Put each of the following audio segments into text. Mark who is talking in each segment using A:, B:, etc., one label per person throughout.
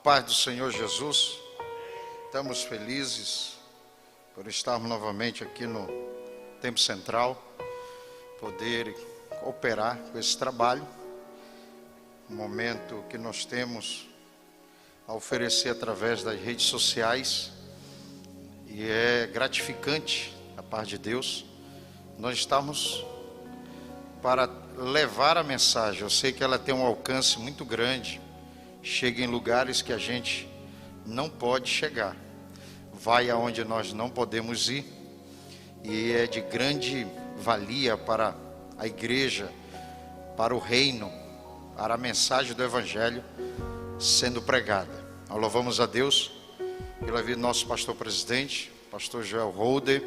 A: paz do Senhor Jesus, estamos felizes por estarmos novamente aqui no Templo Central, poder cooperar com esse trabalho, um momento que nós temos a oferecer através das redes sociais, e é gratificante a parte de Deus. Nós estamos para levar a mensagem. Eu sei que ela tem um alcance muito grande, chega em lugares que a gente não pode chegar, vai aonde nós não podemos ir, e é de grande valia para a igreja, para o reino, para a mensagem do Evangelho sendo pregada. Nós louvamos a Deus pela vida do nosso pastor presidente, pastor Joel Holder,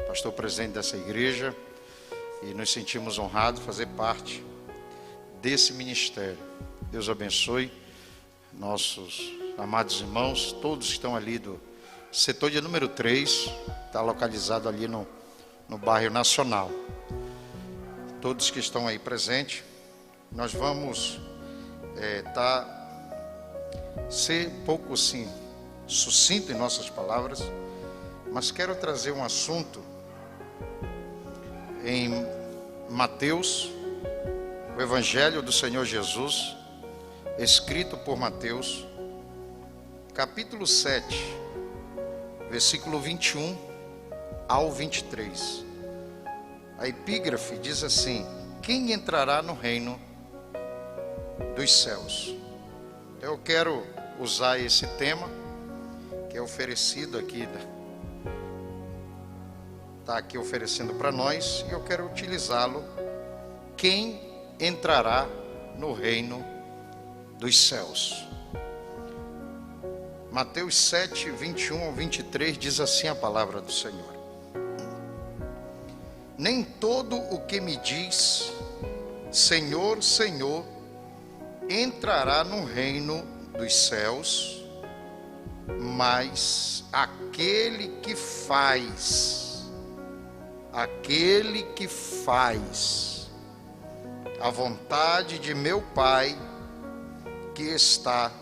A: pastor presidente dessa igreja, e nos sentimos honrados de fazer parte desse ministério. Deus abençoe nossos amados irmãos, todos que estão ali do setor de número 3, está localizado ali no bairro Nacional. Todos que estão aí presentes, nós vamos ser um pouco assim, sucinto em nossas palavras, mas quero trazer um assunto em Mateus, o Evangelho do Senhor Jesus, escrito por Mateus, capítulo 7, versículo 21 ao 23. A epígrafe diz assim: quem entrará no reino dos céus? Eu quero usar esse tema que é oferecido aqui, está aqui oferecendo para nós, e eu quero utilizá-lo. Quem entrará no reino dos céus? Mateus 7, 21 ao 23 diz assim a palavra do Senhor: nem todo o que me diz Senhor, Senhor entrará no reino dos céus, mas aquele que faz a vontade de meu Pai que está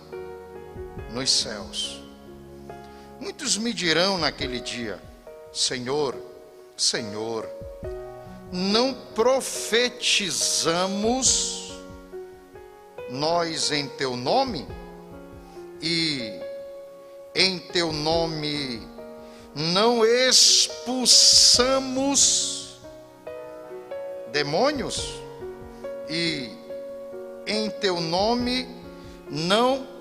A: nos céus. Muitos me dirão naquele dia: Senhor, Senhor, não profetizamos nós em teu nome, e em teu nome não expulsamos demônios, e em teu nome não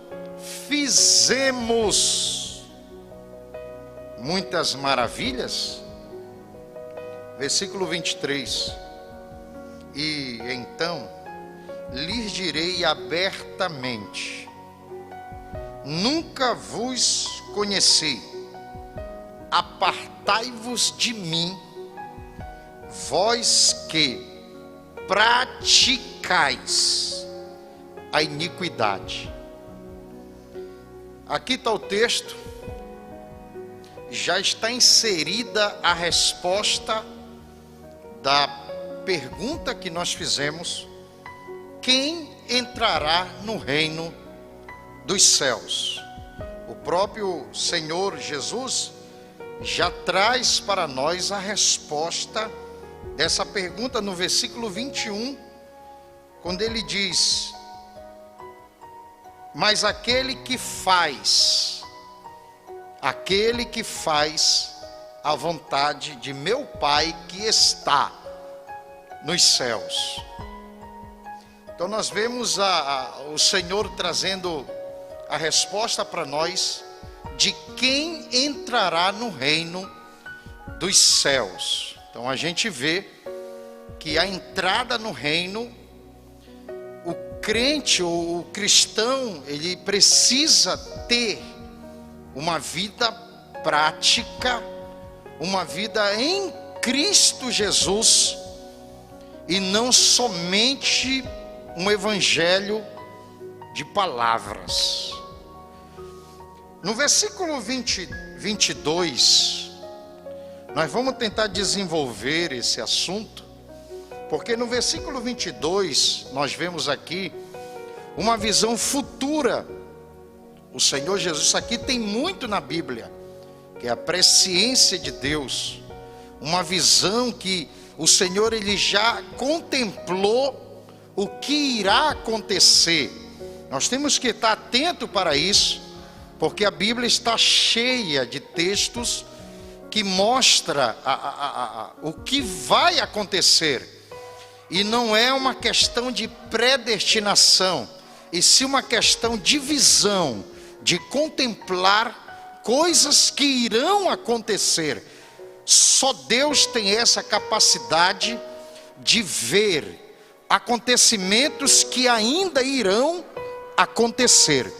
A: fizemos muitas maravilhas? Versículo 23: e então lhes direi abertamente: nunca vos conheci, apartai-vos de mim, vós que praticais a iniquidade. Aqui está o texto, já está inserida a resposta da pergunta que nós fizemos: quem entrará no reino dos céus? O próprio Senhor Jesus já traz para nós a resposta dessa pergunta no versículo 21, quando ele diz: mas aquele que faz a vontade de meu Pai que está nos céus. Então nós vemos o Senhor trazendo a resposta para nós de quem entrará no reino dos céus. Então a gente vê que a entrada no reino, o crente ou o cristão, ele precisa ter uma vida prática, uma vida em Cristo Jesus, e não somente um evangelho de palavras. No versículo 22, nós vamos tentar desenvolver esse assunto, porque no versículo 22 nós vemos aqui uma visão futura, o Senhor Jesus, isso aqui tem muito na Bíblia, que é a presciência de Deus, uma visão que o Senhor ele já contemplou o que irá acontecer. Nós temos que estar atento para isso, porque a Bíblia está cheia de textos que mostra o que vai acontecer. E não é uma questão de predestinação, e sim uma questão de visão, de contemplar coisas que irão acontecer. Só Deus tem essa capacidade de ver acontecimentos que ainda irão acontecer.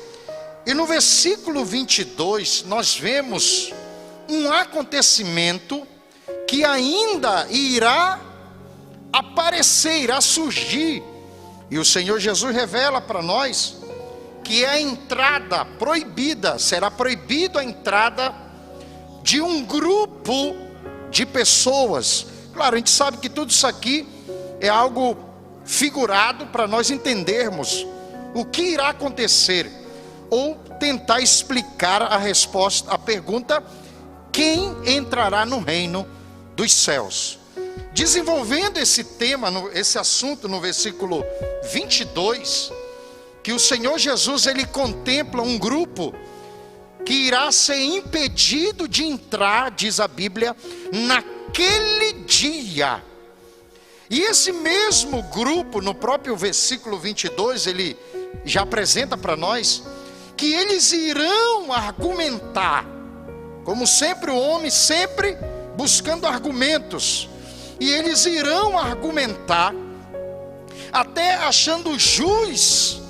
A: E no versículo 22 nós vemos um acontecimento que ainda irá aparecer, irá surgir. E o Senhor Jesus revela para nós que é a entrada proibida, será proibida a entrada de um grupo de pessoas. Claro, a gente sabe que tudo isso aqui é algo figurado para nós entendermos o que irá acontecer, ou tentar explicar a resposta à pergunta: quem entrará no reino dos céus? Desenvolvendo esse tema, esse assunto no versículo 22, que o Senhor Jesus ele contempla um grupo que irá ser impedido de entrar, diz a Bíblia, naquele dia. E esse mesmo grupo, no próprio versículo 22, ele já apresenta para nós que eles irão argumentar, como sempre o homem, sempre buscando argumentos, e eles irão argumentar, até achando jus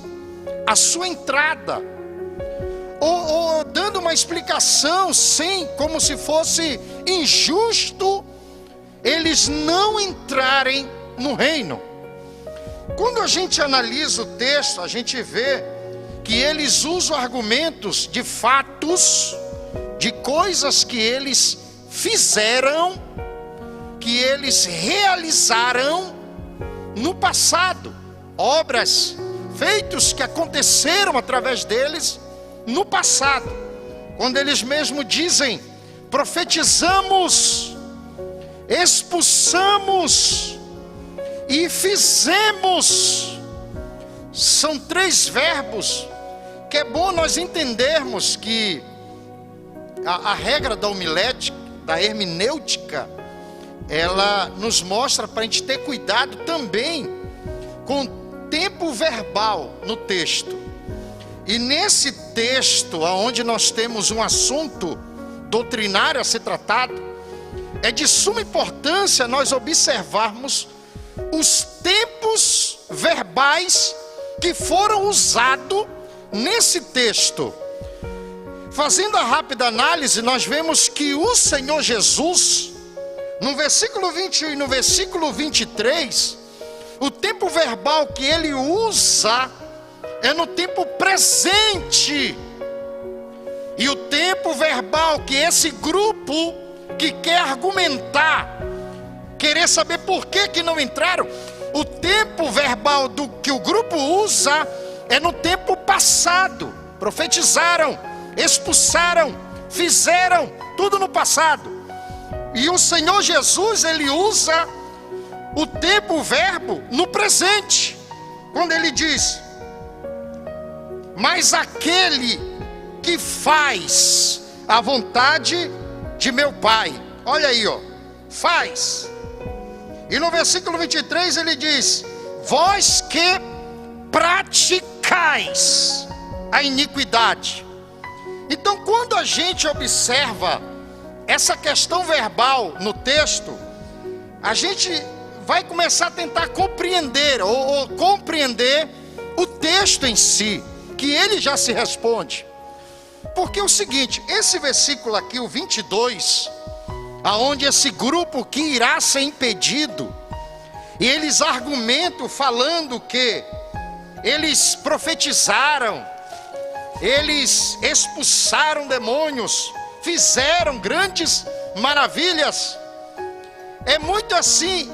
A: a sua entrada, ou dando uma explicação, sem, como se fosse injusto eles não entrarem no reino. Quando a gente analisa o texto, a gente vê que eles usam argumentos de fatos, de coisas que eles fizeram, que eles realizaram no passado, obras, feitos que aconteceram através deles no passado, quando eles mesmos dizem: profetizamos, expulsamos e fizemos. São três verbos que é bom nós entendermos, que a regra da homilética, da hermenêutica, ela nos mostra para a gente ter cuidado também com o tempo verbal no texto. E nesse texto, onde nós temos um assunto doutrinário a ser tratado, é de suma importância nós observarmos os tempos verbais que foram usados nesse texto. Fazendo a rápida análise, nós vemos que o Senhor Jesus, no versículo 21 e no versículo 23, o tempo verbal que ele usa é no tempo presente. E o tempo verbal que esse grupo que quer argumentar, querer saber por que não entraram, o tempo verbal que o grupo usa é no tempo passado. Profetizaram, expulsaram, fizeram, tudo no passado. E o Senhor Jesus, ele usa o tempo, o verbo, no presente, quando ele diz: mas aquele que faz a vontade de meu Pai. Olha aí, ó, faz. E no versículo 23 ele diz: vós que praticais a iniquidade. Então, quando a gente observa essa questão verbal no texto, a gente vai começar a tentar compreender, ou compreender o texto em si, que ele já se responde. Porque é o seguinte, esse versículo aqui, o 22, aonde esse grupo que irá ser impedido, e eles argumentam falando que eles profetizaram, eles expulsaram demônios, fizeram grandes maravilhas. É muito assim,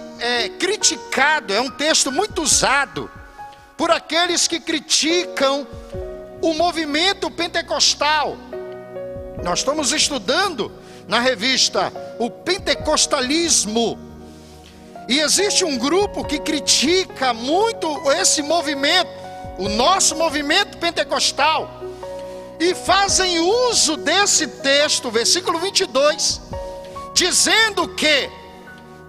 A: criticado, é um texto muito usado por aqueles que criticam o movimento pentecostal. Nós estamos estudando na revista o pentecostalismo. E existe um grupo que critica muito esse movimento, o nosso movimento pentecostal. E fazem uso desse texto, versículo 22, dizendo que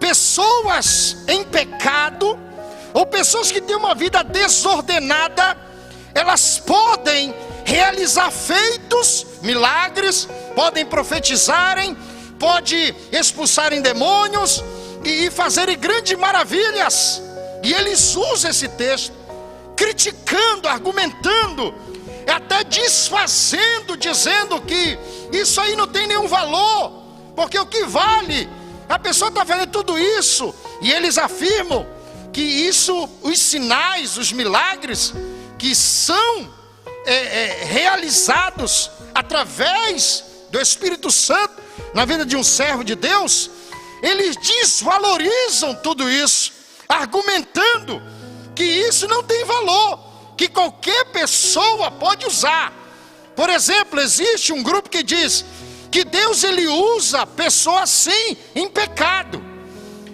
A: pessoas em pecado, ou pessoas que têm uma vida desordenada, elas podem realizar feitos, milagres, podem profetizarem, podem expulsarem demônios e fazerem grandes maravilhas. E eles usam esse texto, criticando, argumentando, até desfazendo, dizendo que isso aí não tem nenhum valor, porque o que vale, a pessoa está fazendo tudo isso, e eles afirmam que isso, os sinais, os milagres, que são realizados através do Espírito Santo, na vida de um servo de Deus, eles desvalorizam tudo isso, argumentando que isso não tem valor, que qualquer pessoa pode usar. Por exemplo, existe um grupo que diz que Deus ele usa pessoas sim em pecado.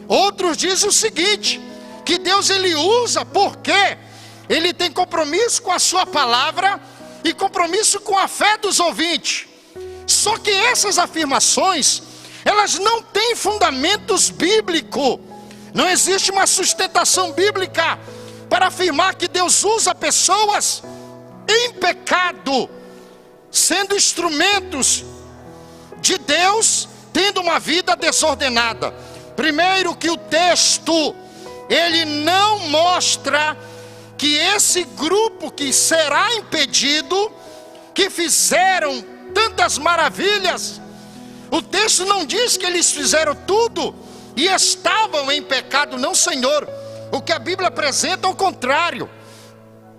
A: Outros dizem o seguinte, que Deus ele usa porque ele tem compromisso com a sua palavra e compromisso com a fé dos ouvintes. Só que essas afirmações, elas não têm fundamentos bíblicos. Não existe uma sustentação bíblica para afirmar que Deus usa pessoas em pecado, sendo instrumentos de Deus, tendo uma vida desordenada. Primeiro, que o texto, ele não mostra que esse grupo que será impedido, que fizeram tantas maravilhas, o texto não diz que eles fizeram tudo e estavam em pecado. Não, Senhor. O que a Bíblia apresenta é o contrário,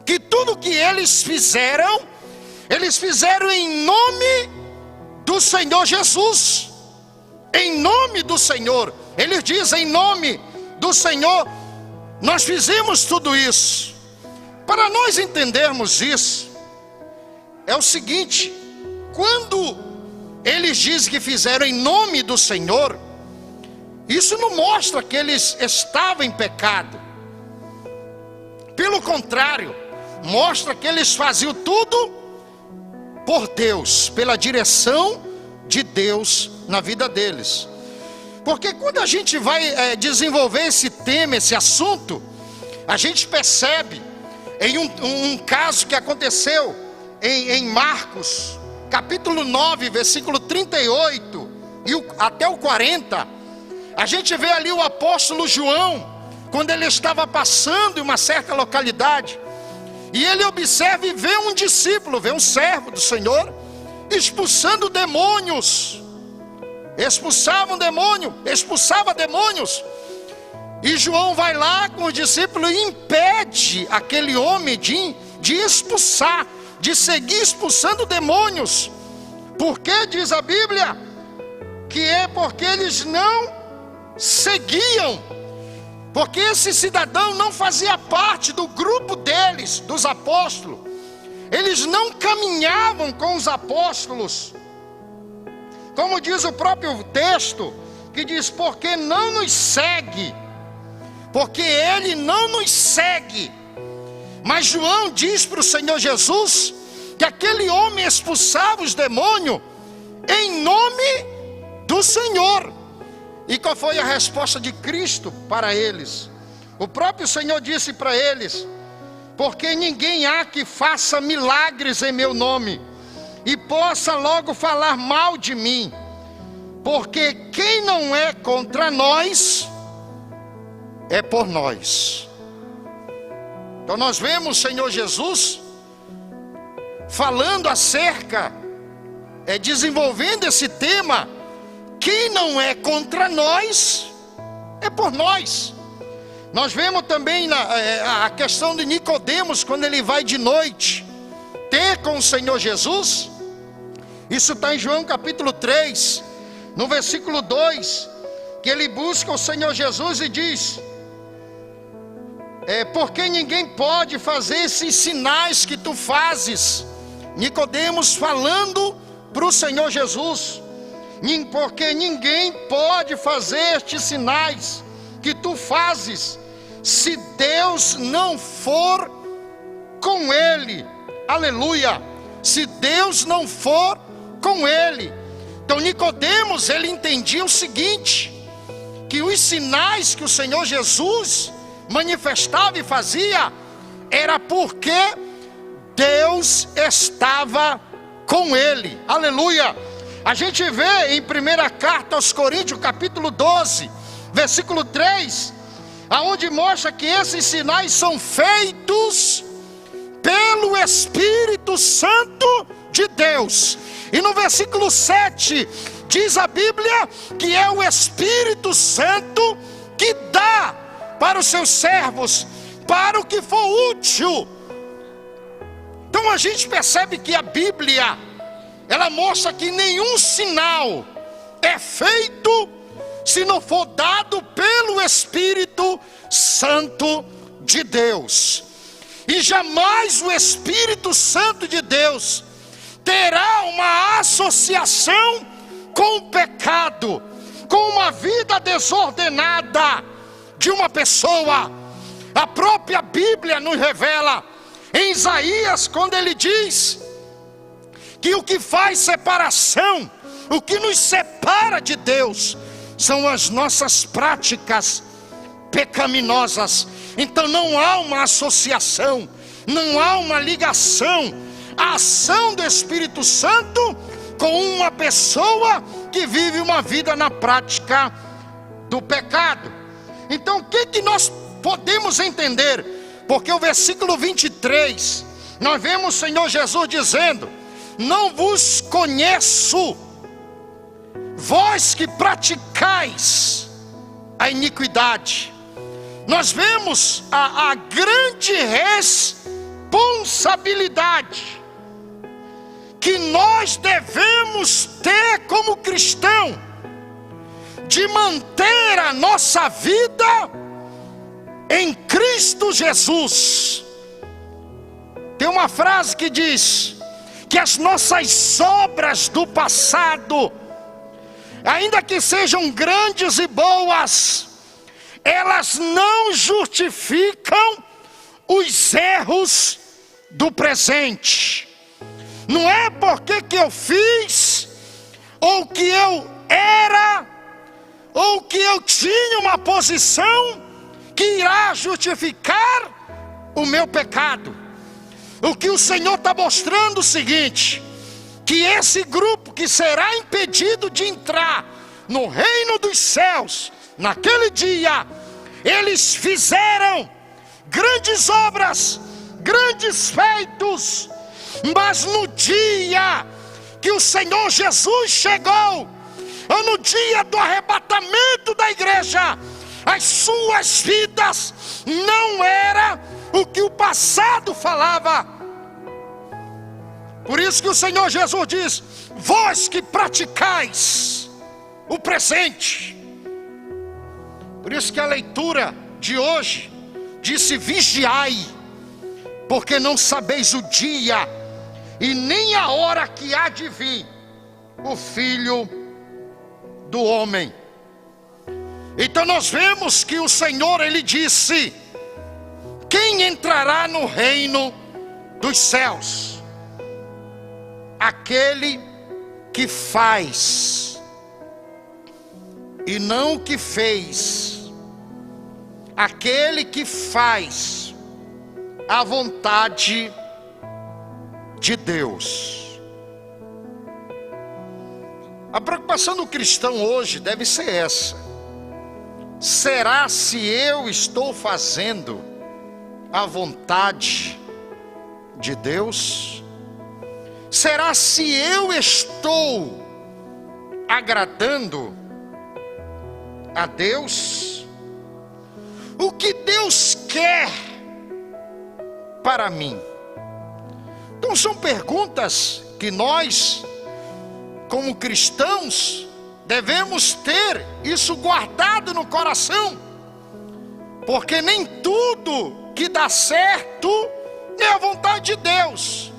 A: que tudo que eles fizeram em nome do Senhor Jesus, em nome do Senhor. Eles dizem, em nome do Senhor nós fizemos tudo isso. Para nós entendermos isso, é o seguinte: quando eles dizem que fizeram em nome do Senhor, isso não mostra que eles estavam em pecado. Pelo contrário, mostra que eles faziam tudo por Deus, pela direção de Deus na vida deles. Porque quando a gente vai desenvolver esse tema, esse assunto, a gente percebe em um caso que aconteceu em Marcos, capítulo 9, versículo 38 até o 40, a gente vê ali o apóstolo João, quando ele estava passando em uma certa localidade, e ele observa e vê um discípulo, vê um servo do Senhor, expulsando demônios, expulsava demônios, e João vai lá com o discípulo e impede aquele homem de expulsar, de seguir expulsando demônios. Por que diz a Bíblia? Que é porque eles não seguiam, porque esse cidadão não fazia parte do grupo deles, dos apóstolos. Eles não caminhavam com os apóstolos, como diz o próprio texto, que diz, porque não nos segue, porque ele não nos segue. Mas João diz para o Senhor Jesus que aquele homem expulsava os demônios em nome do Senhor. E qual foi a resposta de Cristo para eles? O próprio Senhor disse para eles: porque ninguém há que faça milagres em meu nome e possa logo falar mal de mim, porque quem não é contra nós é por nós. Então nós vemos o Senhor Jesus falando acerca, desenvolvendo esse tema: quem não é contra nós é por nós. Nós vemos também a questão de Nicodemos, quando ele vai de noite ter com o Senhor Jesus. Isso está em João capítulo 3, no versículo 2, que ele busca o Senhor Jesus e diz: porque ninguém pode fazer esses sinais que tu fazes Nicodemos falando para o Senhor Jesus: porque ninguém pode fazer estes sinais que tu fazes, se Deus não for com ele. Aleluia! Se Deus não for com ele. Então Nicodemos, ele entendia o seguinte: que os sinais que o Senhor Jesus manifestava e fazia, era porque Deus estava com ele. Aleluia! A gente vê em 1ª carta aos Coríntios, capítulo 12, versículo 3, aonde mostra que esses sinais são feitos pelo Espírito Santo de Deus. E no versículo 7, diz a Bíblia que é o Espírito Santo que dá para os seus servos, para o que for útil. Então a gente percebe que a Bíblia, ela mostra que nenhum sinal é feito se não for dado pelo Espírito Santo de Deus. E jamais o Espírito Santo de Deus terá uma associação com o pecado, com uma vida desordenada de uma pessoa. A própria Bíblia nos revela em Isaías, quando ele diz que o que faz separação, o que nos separa de Deus, são as nossas práticas pecaminosas. Então não há uma associação, não há uma ligação, a ação do Espírito Santo com uma pessoa que vive uma vida na prática do pecado. Então o que nós podemos entender? Porque o versículo 23, nós vemos o Senhor Jesus dizendo: não vos conheço, vós que praticais a iniquidade. Nós vemos a grande responsabilidade que nós devemos ter como cristão, de manter a nossa vida em Cristo Jesus. Tem uma frase que diz que as nossas obras do passado, ainda que sejam grandes e boas, elas não justificam os erros do presente. Não é porque que eu fiz, ou que eu era, ou que eu tinha uma posição, que irá justificar o meu pecado. O que o Senhor está mostrando é o seguinte: que esse grupo que será impedido de entrar no reino dos céus, naquele dia, eles fizeram grandes obras, grandes feitos, mas no dia que o Senhor Jesus chegou, ou no dia do arrebatamento da igreja, as suas vidas não era o que o passado falava. Por isso que o Senhor Jesus diz: vós que praticais o presente. Por isso que a leitura de hoje disse: vigiai, porque não sabeis o dia e nem a hora que há de vir o Filho do Homem. Então nós vemos que o Senhor, ele disse: quem entrará no reino dos céus? Aquele que faz e não o que fez. Aquele que faz a vontade de Deus. A preocupação do cristão hoje deve ser essa: será se eu estou fazendo a vontade de Deus? Será se eu estou agradando a Deus? O que Deus quer para mim? Então são perguntas que nós, como cristãos, devemos ter isso guardado no coração, porque nem tudo que dá certo é a vontade de Deus.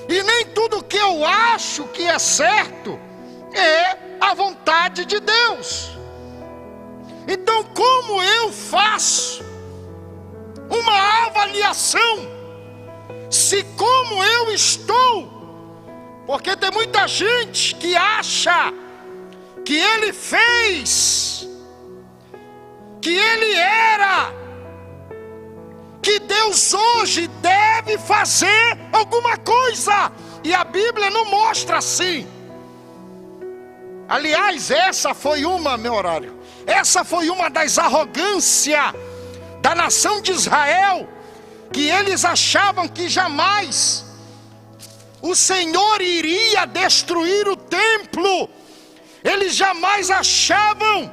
B: E nem tudo que eu acho que é certo é a vontade de Deus. Então, como eu faço uma avaliação se como eu estou? Porque tem muita gente que acha que ele fez, que ele era, que Deus hoje deve fazer alguma coisa, e a Bíblia não mostra assim. Aliás, essa foi uma das arrogâncias da nação de Israel, que eles achavam que jamais o Senhor iria destruir o templo. Eles jamais achavam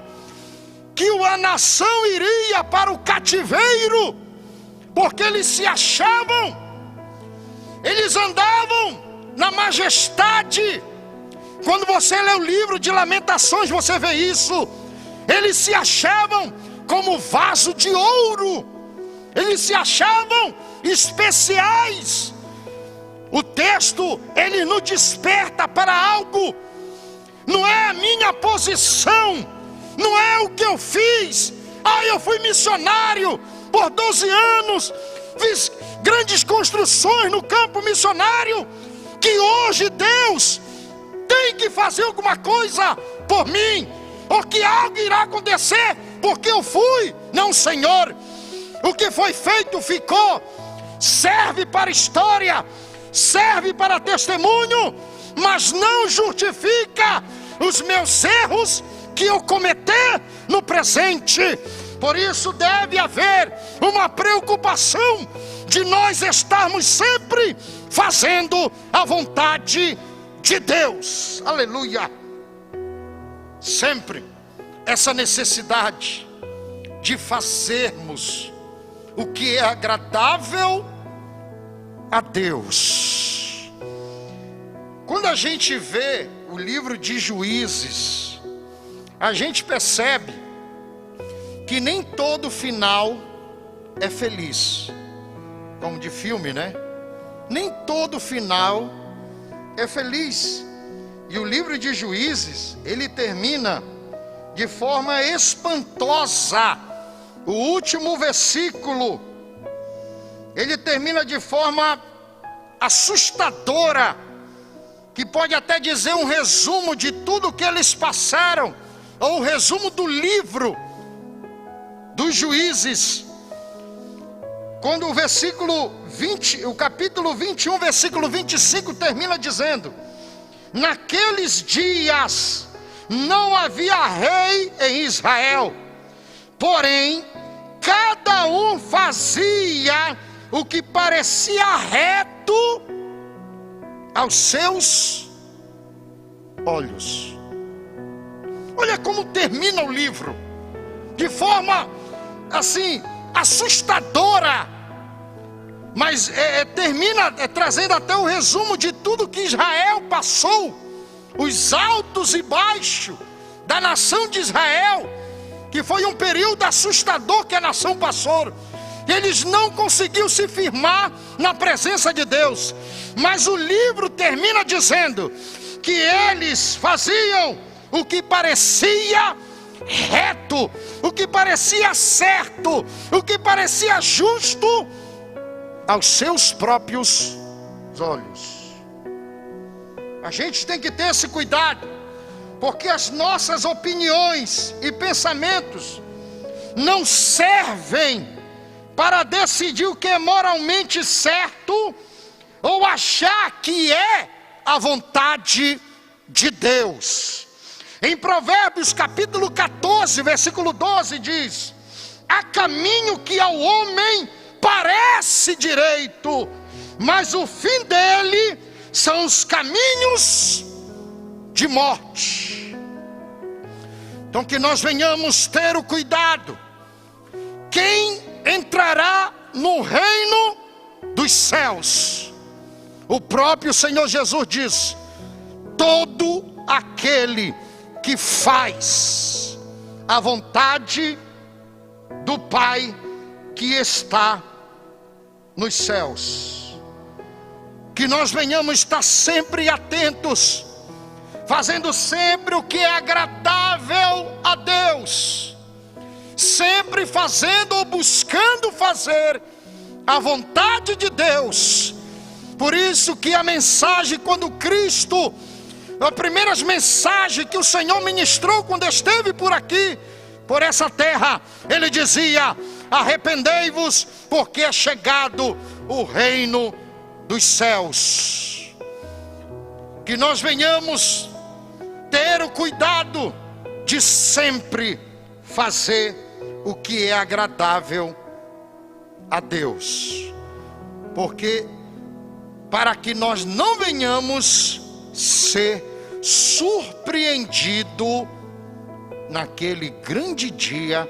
B: que a nação iria para o cativeiro, porque eles se achavam, eles andavam na majestade. Quando você lê o livro de Lamentações, você vê isso. Eles se achavam como vaso de ouro, eles se achavam especiais. O texto, ele nos desperta para algo. Não é a minha posição, não é o que eu fiz. Eu fui missionário por 12 anos, fiz grandes construções no campo missionário, que hoje Deus tem que fazer alguma coisa por mim, ou que algo irá acontecer porque eu fui. Não, Senhor, o que foi feito ficou, serve para história, serve para testemunho, mas não justifica os meus erros que eu cometer no presente. Por isso deve haver uma preocupação de nós estarmos sempre fazendo a vontade de Deus. Aleluia. Sempre essa necessidade de fazermos o que é agradável a Deus. Quando a gente vê o livro de Juízes, a gente percebe que nem todo final é feliz. Como de filme, né? Nem todo final é feliz. E o livro de Juízes, ele termina de forma espantosa. O último versículo, ele termina de forma assustadora, que pode até dizer um resumo de tudo que eles passaram, ou o resumo do livro dos Juízes. Quando o capítulo 21, versículo 25 termina dizendo: naqueles dias não havia rei em Israel, porém cada um fazia o que parecia reto aos seus olhos. Olha como termina o livro, de forma assim assustadora, mas termina trazendo até o resumo de tudo que Israel passou, os altos e baixos da nação de Israel, que foi um período assustador que a nação passou. Eles não conseguiram se firmar na presença de Deus, mas o livro termina dizendo que eles faziam o que parecia reto, o que parecia certo, o que parecia justo aos seus próprios olhos. A gente tem que ter esse cuidado, porque as nossas opiniões e pensamentos não servem para decidir o que é moralmente certo, ou achar que é a vontade de Deus. Em Provérbios capítulo 14, versículo 12 diz: há caminho que ao homem parece direito, mas o fim dele são os caminhos de morte. Então que nós venhamos ter o cuidado. Quem entrará no reino dos céus? O próprio Senhor Jesus diz: todo aquele que faz a vontade do Pai que está nos céus. que nós venhamos estar sempre atentos, fazendo sempre o que é agradável a Deus, sempre fazendo ou buscando fazer a vontade de Deus. Por isso que a mensagem, quando Cristo, as primeiras mensagens que o Senhor ministrou quando esteve por aqui, por essa terra, Ele dizia: arrependei-vos, porque é chegado o reino dos céus. Que nós venhamos ter o cuidado de sempre fazer o que é agradável a Deus, porque para que nós não venhamos ser surpreendido naquele grande dia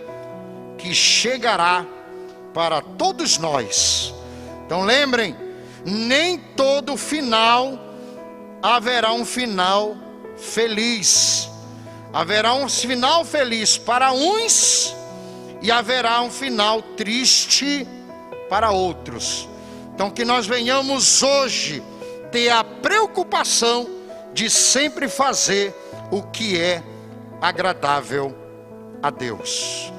B: que chegará para todos nós. Então lembrem, nem todo final haverá um final feliz. Haverá um final feliz para uns e haverá um final triste para outros. Então que nós venhamos hoje ter a preocupação de sempre fazer o que é agradável a Deus.